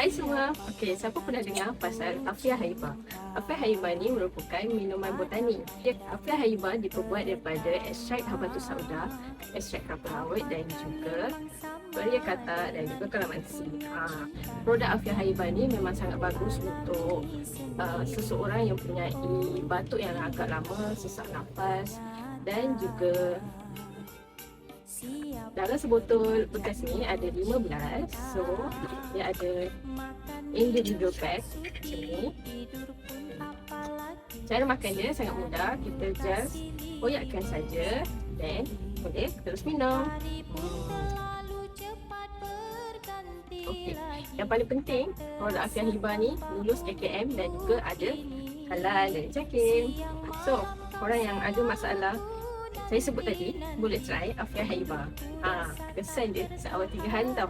Hai semua. Okey, siapa pernah dengar pasal Afia Haiba? Afia Haiba ni merupakan minuman botani. Afia Haiba diperbuat daripada ekstrak habatus sauda, ekstrak kelapa rawit dan juga beria kata dan juga kalamansi. Produk Afia Haiba ni memang sangat bagus untuk seseorang yang mempunyai batuk yang agak lama, sesak nafas dan juga dalam sebotol bekas ni ada 15. So dia ada individual pack macam ni. Cara makan dia sangat mudah. Kita just koyakkan saja dan boleh terus minum. Okey, yang paling penting produk Afia Haiba ni lulus KKM dan juga ada halal dan JAKIM. So orang yang ada masalah saya sebut tadi boleh try Afia Haiba. Kesan dia seawal 3 hari tau.